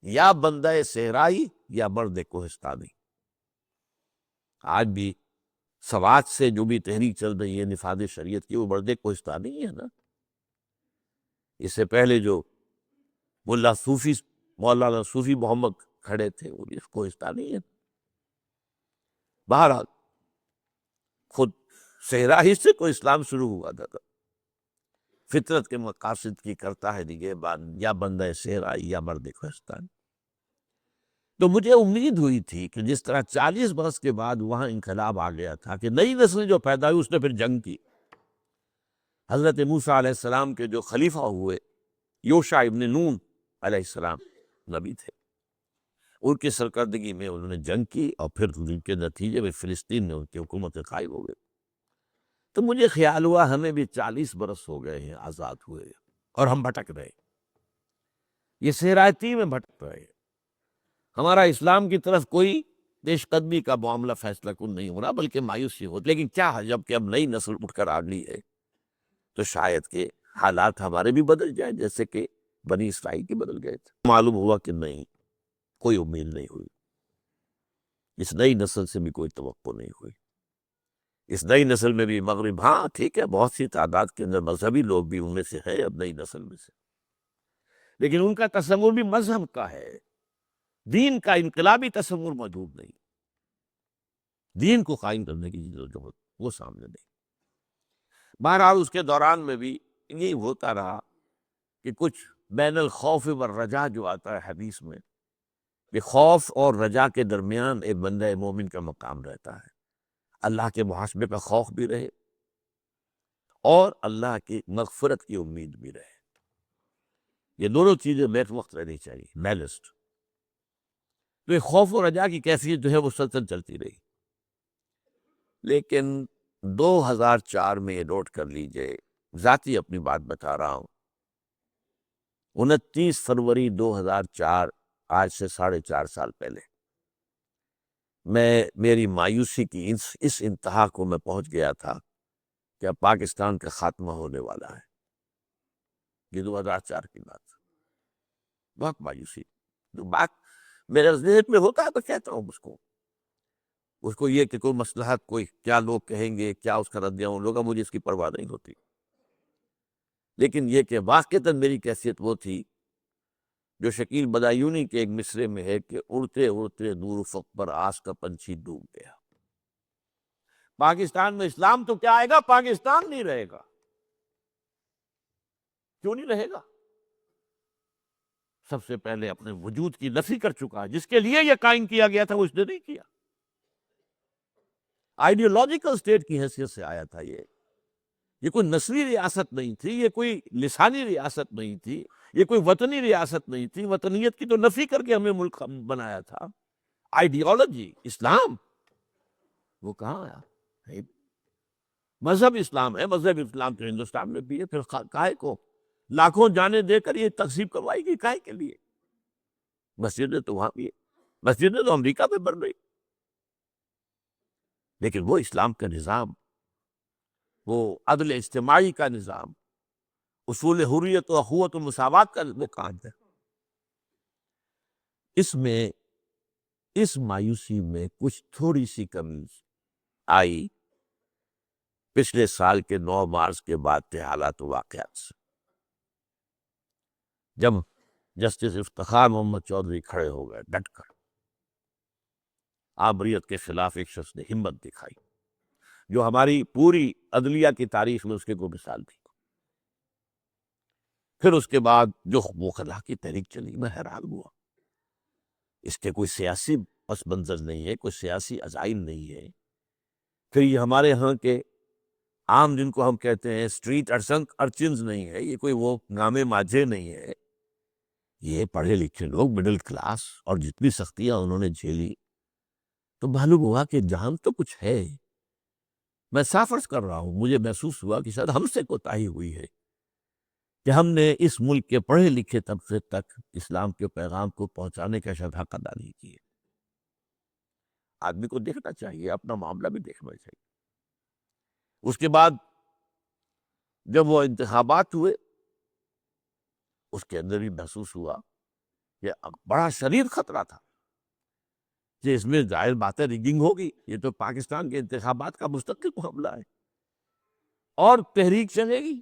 یا بندہ صحرائی یا مرد کوہستانی. آج بھی سوات سے جو بھی تحریک چل رہی ہے نفاذ شریعت کی، وہ مرد کوہستانی ہی ہے نا. اس سے پہلے جو مولانا صوفی محمد کھڑے تھے وہ بھی کوہستانی ہے. بہرحال خود صحرا ہی سے کوئی اسلام شروع ہوا تھا. فطرت کے مقاصد کی کرتا ہے نگہبان، یا بندہ صحرائی یا مرد کوہستانی. تو مجھے امید ہوئی تھی کہ جس طرح 40 برس کے بعد وہاں انقلاب آ گیا تھا کہ نئی نسل جو پیدا ہوئی اس نے پھر جنگ کی. حضرت موسیٰ علیہ السلام کے جو خلیفہ ہوئے یوشع ابن نون علیہ السلام نبی تھے، ان کی سرکردگی میں انہوں نے جنگ کی، اور پھر ان کے نتیجے میں فلسطین میں ان کی حکومت قائم ہو گئی. تو مجھے خیال ہوا ہمیں بھی 40 برس ہو گئے ہیں آزاد ہوئے، اور ہم بھٹک رہے، یہ صحرائی میں بھٹک رہے. ہمارا اسلام کی طرف کوئی پیش قدمی کا معاملہ فیصلہ کن نہیں ہو رہا، بلکہ مایوسی ہوتی. لیکن کیا ہے، جب کہ اب نئی نسل اٹھ کر آ گئی ہے تو شاید کہ حالات ہمارے بھی بدل جائیں جیسے کہ بنی اسرائیل کی بدل گئے تھے. معلوم ہوا کہ نہیں، کوئی امید نہیں ہوئی. اس نئی نسل سے بھی کوئی توقع نہیں ہوئی. اس نئی نسل میں بھی مغرب، ہاں ٹھیک ہے، بہت سی تعداد کے اندر مذہبی لوگ بھی ان میں سے ہیں اب نئی نسل میں سے، لیکن ان کا تصور بھی مذہب کا ہے. دین کا انقلابی تصور موجود نہیں. دین کو قائم کرنے کی جو وہ سامنے نہیں. بہرحال اس کے دوران میں بھی یہ ہوتا رہا کہ کچھ بین الخوف والرجا جو آتا ہے حدیث میں، کہ خوف اور رجا کے درمیان ایک بندہ مومن کا مقام رہتا ہے. اللہ کے محاسبے کا خوف بھی رہے اور اللہ کی مغفرت کی امید بھی رہے. یہ دونوں چیزیں بیک وقت رہنی چاہیے، بیلنسڈ. تو ایک خوف و رجا کی کیفیت جو ہے وہ سلسل چلتی رہی. لیکن 2004 میں یہ نوٹ کر لیجئے، ذاتی اپنی بات بتا رہا ہوں، 29 فروری 2004، آج سے 4.5 سال پہلے، میری مایوسی کی اس انتہا کو میں پہنچ گیا تھا کہ اب پاکستان کا خاتمہ ہونے والا ہے. یہ 2004 کی بات، بہت مایوسی. تو بات میرے ذہن میں ہوتا ہے تو کہتا ہوں اس کو یہ کہ کوئی مصلحت، کوئی کیا لوگ کہیں گے، کیا اس کا رد عمل ہوگا، مجھے اس کی پرواہ نہیں ہوتی. لیکن یہ کہ واقعتاً میری کیفیت وہ تھی جو شکیل بدایونی کے ایک مصرے میں ہے کہ اڑتے اڑتے دور افق پر آس کا پنچھی ڈوب گیا. پاکستان میں اسلام تو کیا آئے گا، پاکستان نہیں رہے گا. کیوں نہیں رہے گا؟ سب سے پہلے اپنے وجود کی نفی کر چکا ہے. جس کے لیے یہ قائم کیا گیا تھا وہ اس نے نہیں کیا. آئیڈیولوجیکل سٹیٹ کی حیثیت سے آیا تھا. یہ کوئی نسلی ریاست نہیں تھی، یہ کوئی لسانی ریاست نہیں تھی، یہ کوئی وطنی ریاست نہیں تھی. وطنیت کی تو نفی کر کے ہمیں ملک بنایا تھا. آئیڈیالوجی اسلام، وہ کہاں آیا؟ مذہب اسلام ہے. مذہب اسلام تو ہندوستان میں بھی ہے. پھر کائے کو لاکھوں جانیں دے کر یہ تقسیم کروائی گئی، کائے کے لیے؟ مسجدیں تو وہاں بھی ہے، مسجدیں تو امریکہ میں بن رہی. لیکن وہ اسلام کا نظام، وہ عدل اجتماعی کا نظام، اصول حریت و اخوت و مساوات کا وہ کام ہے. اس مایوسی میں کچھ تھوڑی سی کمی آئی پچھلے سال کے 9 مارچ کے بعد کے حالات و واقعات سے، جب جسٹس افتخار محمد چودھری کھڑے ہو گئے ڈٹ کر. آبریت کے خلاف ایک شخص نے ہمت دکھائی جو ہماری پوری عدلیہ کی تاریخ میں اس کے کوئی مثال تھی. پھر اس کے بعد جو وہ خلا کی تحریک چلی، میں حیران ہوا. اس کے کوئی سیاسی پس منظر نہیں ہے، کوئی سیاسی عزائم نہیں ہے. پھر یہ ہمارے ہاں کے عام جن کو ہم کہتے ہیں اسٹریٹ ارچنز نہیں ہے، یہ کوئی وہ گامے ماجھے نہیں ہے. یہ پڑھے لکھے لوگ، مڈل کلاس، اور جتنی سختیاں انہوں نے جھیلی تو معلوم ہوا کہ جہاں تو کچھ ہے. میں صاف عرض کر رہا ہوں، مجھے محسوس ہوا کہ شاید ہم سے کوتاہی ہوئی ہے کہ ہم نے اس ملک کے پڑھے لکھے طبقے تک اسلام کے پیغام کو پہنچانے کا شاید حق ادا نہیں کیے. آدمی کو دیکھنا چاہیے، اپنا معاملہ بھی دیکھنا چاہیے. اس کے بعد جب وہ انتخابات ہوئے، اس کے اندر بھی محسوس ہوا کہ بڑا شدید خطرہ تھا کہ اس میں ظاہر بات ہے ریگنگ ہوگی. یہ تو پاکستان کے انتخابات کا مستقل معاملہ ہے، اور تحریک چلے گی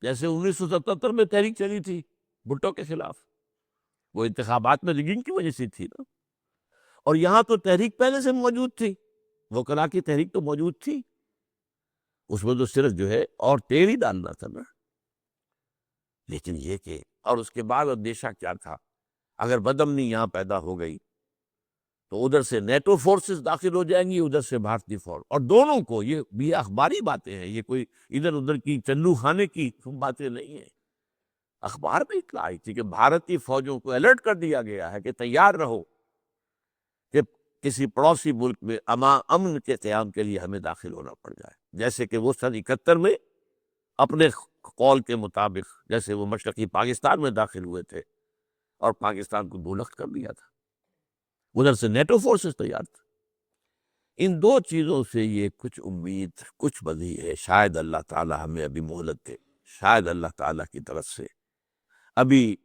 جیسے 1977 میں تحریک چلی تھی بھٹو کے خلاف. وہ انتخابات میں ریگنگ کی وجہ سے تھی نا. اور یہاں تو تحریک پہلے سے موجود تھی، وکلا کی تحریک تو موجود تھی. اس میں تو صرف جو ہے اور تیل ہی ڈالنا تھا نا. لیکن یہ کہ اور اس کے بعد اندیشہ کیا تھا، اگر بدامنی یہاں پیدا ہو گئی تو ادھر سے نیٹو فورسز داخل ہو جائیں گی، ادھر سے بھارتی فورس، اور دونوں کو یہ بھی اخباری باتیں ہیں، یہ کوئی ادھر ادھر کی چنو خانے کی باتیں نہیں ہیں. اخبار میں اطلاع آئی تھی کہ بھارتی فوجوں کو الرٹ کر دیا گیا ہے کہ تیار رہو کہ کسی پڑوسی ملک میں امن کے قیام کے لیے ہمیں داخل ہونا پڑ جائے. جیسے کہ وہ سن 71 میں اپنے قول کے مطابق جیسے وہ مشرقی پاکستان میں داخل ہوئے تھے اور پاکستان کو دولخت کر دیا تھا، ادھر سے نیٹو فورسز تیار تھے. ان دو چیزوں سے یہ کچھ امید، کچھ بدی ہے. شاید اللہ تعالی ہمیں ابھی مہلت دے، شاید اللہ تعالیٰ کی طرف سے ابھی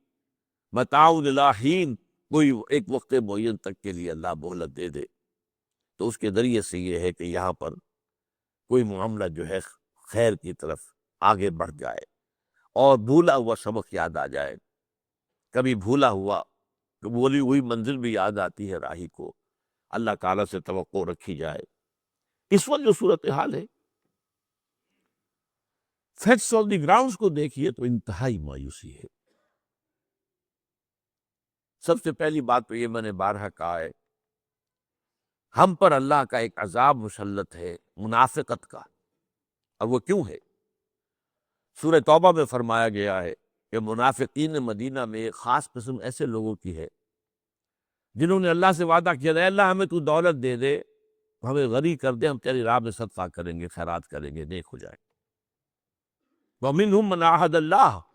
متاع الی حین، کوئی ایک وقت معین تک کے لیے اللہ مہلت دے دے، تو اس کے ذریعے سے یہ ہے کہ یہاں پر کوئی معاملہ جو ہے خیر کی طرف آگے بڑھ جائے اور بھولا ہوا سبق یاد آ جائے. کبھی بھولا ہوا بولی ہوئی منزل بھی یاد آتی ہے راہی کو. اللہ تعالیٰ سے توقع رکھی جائے. اس وقت جو صورتحال ہے، فیکٹس آن دی گراؤنڈز کو دیکھیے تو انتہائی مایوسی ہے. سب سے پہلی بات تو یہ میں نے بارہا کہا ہے، ہم پر اللہ کا ایک عذاب مسلط ہے منافقت کا. اور وہ کیوں ہے؟ سورہ توبہ میں فرمایا گیا ہے کہ منافقین مدینہ میں ایک خاص قسم ایسے لوگوں کی ہے جنہوں نے اللہ سے وعدہ کیا اے اللہ ہمیں تو دولت دے دے، ہمیں غنی کر دے، ہم تیری راہ میں صدقہ کریں گے، خیرات کریں گے، نیک ہو جائیں گے۔ وَمِنْهُمْ مَنْ عَاهَدَ اللَّهَ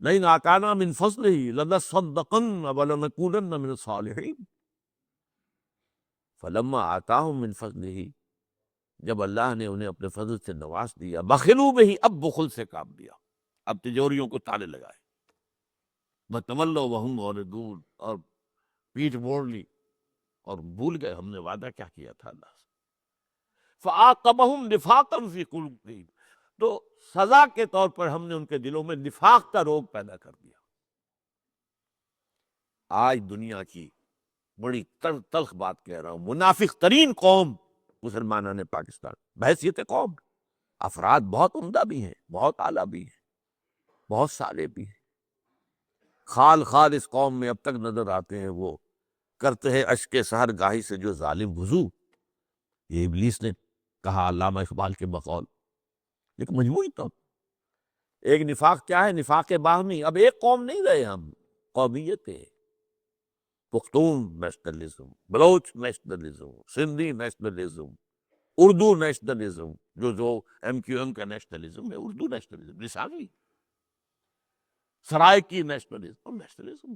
لَئِنْ آتَانَا مِنْ فَضْلِهِ لَنَصَّدَّقَنَّ وَلَنَكُونَنَّ مِنَ الصَّالِحِينَ فَلَمَّا آتَاهُم مِّن فَضْلِهِ، جب اللہ نے انہیں اپنے فضل سے نواز دیا، بخلوا بہ، اب بخل سے کام لیا، اب تجوریوں کو تالے لگائے، وَتَوَلَّوْا وَهُمْ مُعْرِضُونَ، اور پیٹھ موڑ لی اور بھول گئے ہم نے وعدہ کیا کیا تھا اللہ سے۔ فَعَاقَبَهُمْ نِفَاقًا فِي قُلُوبِهِمْ، تو سزا کے طور پر ہم نے ان کے دلوں میں نفاق کا روگ پیدا کر دیا۔ آج دنیا کی بڑی تلخ بات کہہ رہا ہوں، منافق ترین قوم مسلمانان پاکستان بحیثیت قوم، افراد بہت عمدہ بھی ہیں، بہت اعلیٰ بھی ہیں، بہت صالح بھی ہیں، خال خال اس قوم میں اب تک نظر آتے ہیں، وہ کرتے ہیں اشک سحر گاہی سے جو ظالم وضو، یہ ابلیس نے کہا علامہ اقبال کے بقول، لیکن مجموعی طور ایک نفاق کیا ہے، نفاق باہمی، اب ایک قوم نہیں رہے ہم، قومیتیں، Pashtun nationalism, Baloch nationalism, Sindhi nationalism, Urdu nationalism, جو ایم کیو ایم کا نیشنلزم ہے، اردو نیشنلزم لسانی، سرائکی نیشنلزم،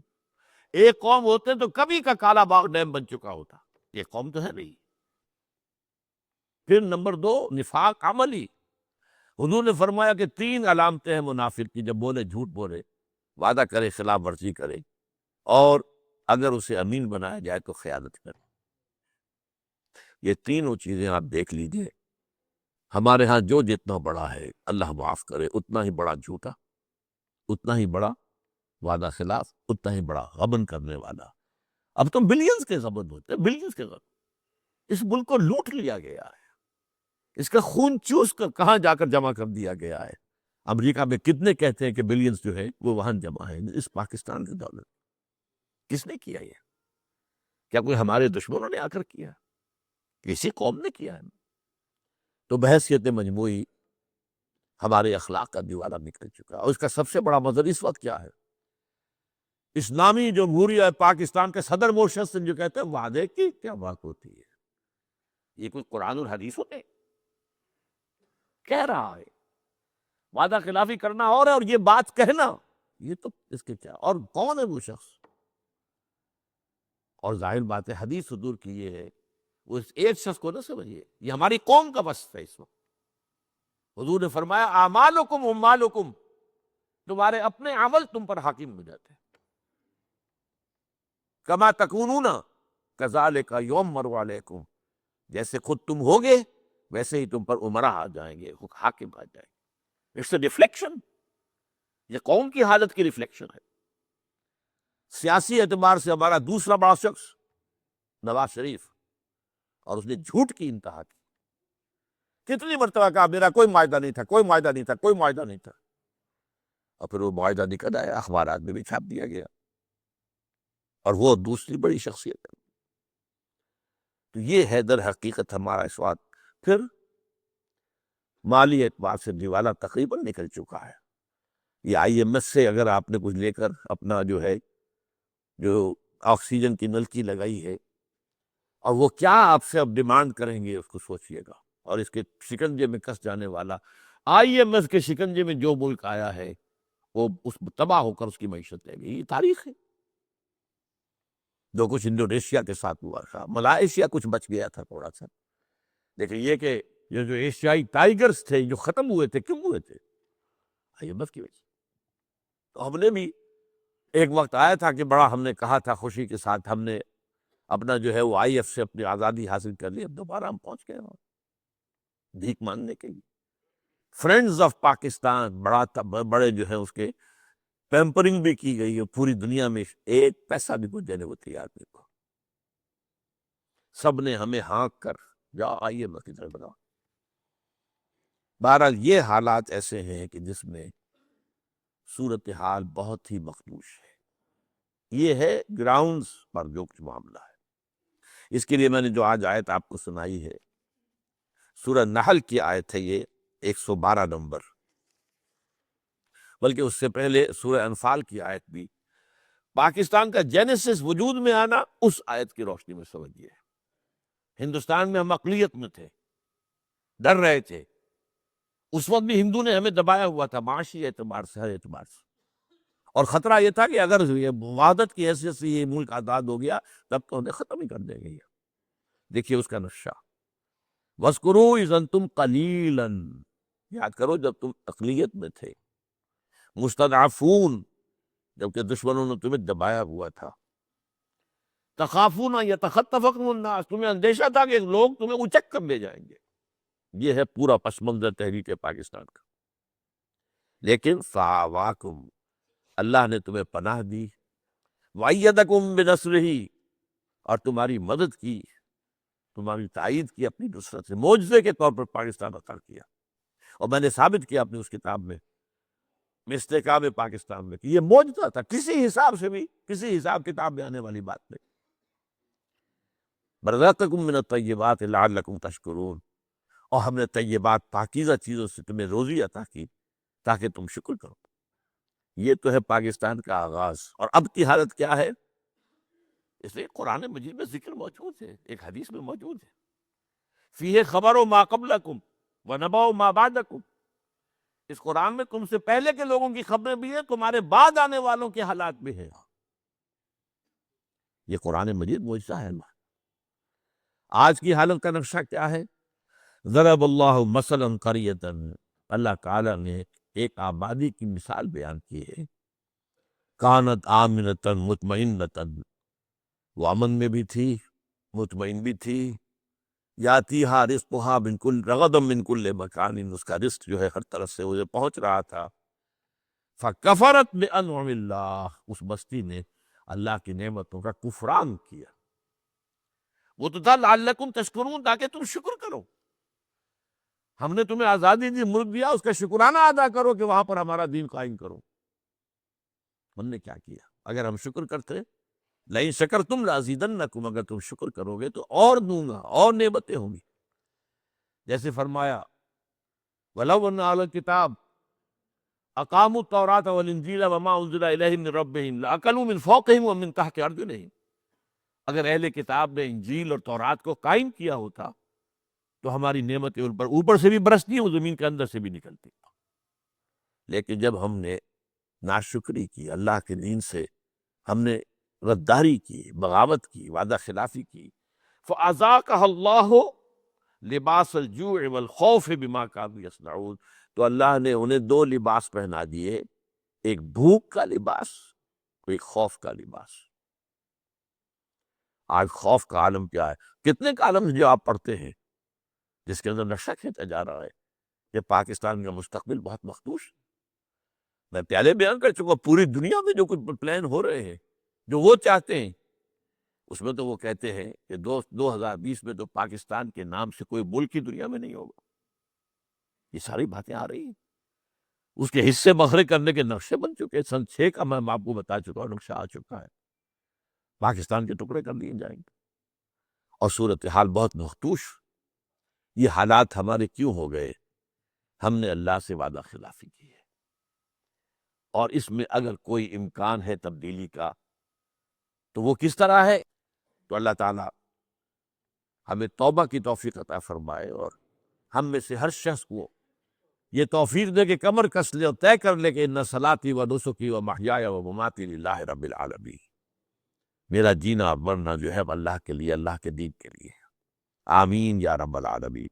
ایک قوم ہوتے تو کبھی کا کالا باغ ڈیم بن چکا ہوتا، یہ قوم تو ہے نہیں۔ پھر نمبر 2، نفاق عملی، حضور نے فرمایا کہ 3 علامتیں ہیں منافق کی، جب بولے جھوٹ بولے، وعدہ کرے خلاف ورزی کرے، اور اگر اسے امین بنایا جائے تو خیانت کرے۔ یہ تینوں چیزیں آپ دیکھ لیجئے، ہمارے ہاں جو جتنا بڑا ہے اللہ معاف کرے، اتنا ہی بڑا جھوٹا، اتنا ہی بڑا وعدہ خلاف، اتنا ہی بڑا غبن کرنے والا۔ اب تو بلینز کے غبن ہوتے ہیں، بلینز کے غبن، اس ملک کو لوٹ لیا گیا ہے، اس کا خون چوس کر کہاں جا کر جمع کر دیا گیا ہے۔ امریکہ میں کتنے کہتے ہیں کہ بلینز جو ہے وہ وہاں جمع ہے، اس پاکستان کی دولت کس نے کیا؟ یہ کیا کوئی ہمارے دشمنوں نے آ کر کیا؟ کسی قوم نے کیا ہے؟ تو بحیثیت مجموعی ہمارے اخلاق کا دیوارہ نکل چکا، اور اس کا سب سے بڑا مظہر اس وقت کیا ہے؟ اسلامی جمہوریہ پاکستان کے صدر مرشد جو کہتے ہیں وعدے کی کیا بات ہوتی ہے، یہ کوئی قرآن اور حدیث ہوتے کہہ رہا ہے، وعدہ خلافی کرنا اور ہے، اور یہ بات کہنا، یہ تو اس کے کیا، اور کون ہے وہ شخص؟ اور ظاہر بات ہے حدیث صدور کی یہ ہے، وہ اس ایک شخص کو نہ سمجھیے، یہ ہماری قوم کا وصف ہے اس وقت۔ حضور نے فرمایا اعمالکم اموالکم، تمہارے اپنے عمل تم پر حاکم ہو جاتے ہیں، کما تکونون کذالک یؤمر علیکم، جیسے خود تم ہوگے ویسے ہی تم پر عمرہ آ جائیں گے، حاکم آ جائیں گے۔ اٹس اے ریفلیکشن، یہ قوم کی حالت کی ریفلیکشن ہے۔ سیاسی اعتبار سے ہمارا دوسرا بڑا شخص نواز شریف، اور اس نے جھوٹ کی انتہا کی، کتنی مرتبہ کہا میرا کوئی معاہدہ نہیں تھا، کوئی معاہدہ نہیں تھا، کوئی معاہدہ نہیں تھا، اور پھر وہ معاہدہ نکل آیا، اخبارات میں بھی چھاپ دیا گیا، اور وہ دوسری بڑی شخصیت ہے۔ تو یہ ہے در حقیقت ہمارا اس وقت۔ پھر مالی اعتبار سے دیوالا تقریباً نکل چکا ہے، یہ آئی ایم ایس سے اگر آپ نے کچھ لے کر اپنا جو ہے جو آکسیجن کی نلکی لگائی ہے، اور وہ کیا آپ سے اب ڈیمانڈ کریں گے اس کو سوچئے گا، اور اس کے شکنجے میں کس جانے والا آئی ایم ایس کے شکنجے میں جو ملک آیا ہے وہ اس تباہ ہو کر اس کی معیشت لے گئی، یہ تاریخ ہے۔ جو کچھ انڈونیشیا کے ساتھ ہوا تھا، ملائیشیا کچھ بچ گیا تھا تھوڑا سا، لیکن یہ کہ یہ جو ایشیائی ٹائیگرز تھے جو ختم ہوئے تھے، کیوں ہوئے تھے؟ آئی ایم ایف کی وجہ سے۔ تو ہم نے بھی ایک وقت آیا تھا کہ بڑا ہم نے کہا تھا خوشی کے ساتھ، ہم نے اپنا جو ہے وہ آئی ایف سے اپنی آزادی حاصل کر لی، اب دوبارہ ہم پہنچ گئے اور بھیک مانگنے کے لیے۔ فرینڈز آف پاکستان بڑے جو ہیں اس کے پیمپرنگ بھی کی گئی ہے، پوری دنیا میں ایک پیسہ بھی کچھ دینے کو تیار نہیں کو، سب نے ہمیں ہانک کر جاؤ آئیے میں کدھر بناؤ۔ بہرحال یہ حالات ایسے ہیں کہ جس میں صورتحال بہت ہی مخدوش ہے، یہ ہے گراؤنڈز پر جو کچھ معاملہ ہے۔ اس کے لیے میں نے جو آج آیت آپ کو سنائی ہے سورہ نحل کی آیت ہے، یہ 112 نمبر، بلکہ اس سے پہلے سورہ انفال کی آیت بھی پاکستان کا جینیسس وجود میں آنا اس آیت کی روشنی میں سمجھیے۔ ہندوستان میں ہم اقلیت میں تھے، ڈر رہے تھے، اس وقت بھی ہندو نے ہمیں دبایا ہوا تھا معاشی اعتبار سے، ہر اعتبار سے، اور خطرہ یہ تھا کہ اگر یہ وحدت کی حیثیت سے یہ ملک آزاد ہو گیا تب تو انہیں ختم ہی کر دیں گے۔ دیکھیے اس کا نقشہ، وَاذْكُرُوا إِذْ أَنْتُمْ قَلِيلًا، یاد کرو جب تم اقلیت میں تھے، مستضعفون، جبکہ دشمنوں نے تمہیں دبایا ہوا تھا، تخافون یتخطفکم الناس، تمہیں اندیشہ تھا کہ لوگ تمہیں اچک کر لے جائیں گے۔ یہ ہے پورا پس منظر تحریک پاکستان کا۔ لیکن فآواکم، اللہ نے تمہیں پناہ دی، وَأَيَّدَكُم بِنَصْرِهِ، اور تمہاری مدد کی، تمہاری تائید کی اپنی نصرت سے، معجزے کے طور پر پاکستان عطا کیا۔ اور میں نے ثابت کیا اپنی اس کتاب میں استحکام پاکستان میں کہ یہ معجزہ تھا، کسی حساب سے بھی، کسی حساب کتاب میں آنے والی بات نہیں۔ بَرَزَقَكُم مِّنَ الطَّيِّبَاتِ لَعَلَّكُمْ تَشْكُرُونَ، اور ہم نے طیبات پاکیزہ چیزوں سے تمہیں روزی عطا کی تاکہ تم شکر کرو۔ یہ تو ہے پاکستان کا آغاز، اور اب کی حالت کیا ہے؟ اس لیے قرآن مجید میں ذکر موجود ہے، ایک حدیث میں موجود ہے، فیہ خبر ما قبلکم ونبأ ما بعدکم، اس قرآن میں تم سے پہلے کے لوگوں کی خبریں بھی ہیں، تمہارے بعد آنے والوں کے حالات بھی ہیں۔ یہ قرآن مجید معجزہ ہے۔ آج کی حالت کا نقشہ کیا ہے؟ ضرب اللہ مثلا قریۃ، اللہ تعالیٰ نے ایک آبادی کی مثال بیان کی ہے، کانت آمنۃ مطمئنۃ، وہ امن میں بھی تھی، مطمئن بھی تھی، یاتیہا رزقہا من کل رغدا من کل مکان، اس کا رزق جو ہے ہر طرف سے اسے پہنچ رہا تھا، فکفرت بانعم اللہ، اس بستی نے اللہ کی نعمتوں کا کفران کیا۔ وہ تو تھا لعلکم تشکرون، تاکہ تم شکر کرو، ہم نے تمہیں آزادی دی، ملک دیا، اس کا شکرانہ ادا کرو کہ وہاں پر ہمارا دین قائم کرو۔ ہم نے کیا کیا؟ اگر ہم شکر کرتے، لئن شکرتم لازیدنکم، اگر تم شکر کرو گے تو اور دوں گا، اور نعمتیں ہوں گی۔ جیسے فرمایا وَلَوْ أَنَّ أَهْلَ الْكِتَابِ أَقَامُوا التَّوْرَاةَ وَالْإِنْجِيلَ وَمَا أُنزِلَ إِلَيْهِمْ مِنْ رَبِّهِمْ لَأَكَلُوا مِنْ فَوْقِهِمْ وَمِنْ تَحْتِ أَرْجُلِهِمْ، اگر اہل کتاب نے انجیل اور تورات کو قائم کیا ہوتا تو ہماری نعمتیں اوپر سے بھی برستی اور زمین کے اندر سے بھی نکلتی۔ لیکن جب ہم نے ناشکری کی، اللہ کے دین سے ہم نے غداری کی، بغاوت کی، وعدہ خلافی کی، فَأَذَاقَهَا اللَّهُ لباس الجوع والخوف بما كانوا يصنعون، تو اللہ نے انہیں دو لباس پہنا دیے، ایک بھوک کا لباس، ایک خوف کا لباس۔ آج خوف کا عالم کیا ہے؟ کتنے کالم جو آپ پڑھتے ہیں جس کے اندر نقشہ کھینچا جا رہا ہے کہ پاکستان کا مستقبل بہت مخدوش ہے۔ میں پہلے بیان کر چکا، پوری دنیا میں جو کچھ پلان ہو رہے ہیں جو وہ چاہتے ہیں، اس میں تو وہ کہتے ہیں کہ 2020 میں تو پاکستان کے نام سے کوئی ملک کی دنیا میں نہیں ہوگا۔ یہ ساری باتیں آ رہی ہیں، اس کے حصے بکھرے کرنے کے نقشے بن چکے ہیں۔ سن 6 کا میں آپ کو بتا چکا ہوں، نقشہ آ چکا ہے، پاکستان کے ٹکڑے کر لیے جائیں گے، اور صورتحال بہت مخدوش۔ یہ حالات ہمارے کیوں ہو گئے؟ ہم نے اللہ سے وعدہ خلافی کی ہے، اور اس میں اگر کوئی امکان ہے تبدیلی کا تو وہ کس طرح ہے؟ تو اللہ تعالیٰ ہمیں توبہ کی توفیق عطا فرمائے، اور ہم میں سے ہر شخص کو یہ توفیق دے کہ کمر کس لے اور طے کر لے کہ ان صلاتی و نسکی و محیای و مماتی للہ رب العالمین، میرا جینا اور مرنا جو ہے اب اللہ کے لیے، اللہ کے دین کے لیے۔ آمین یا رب العالمین۔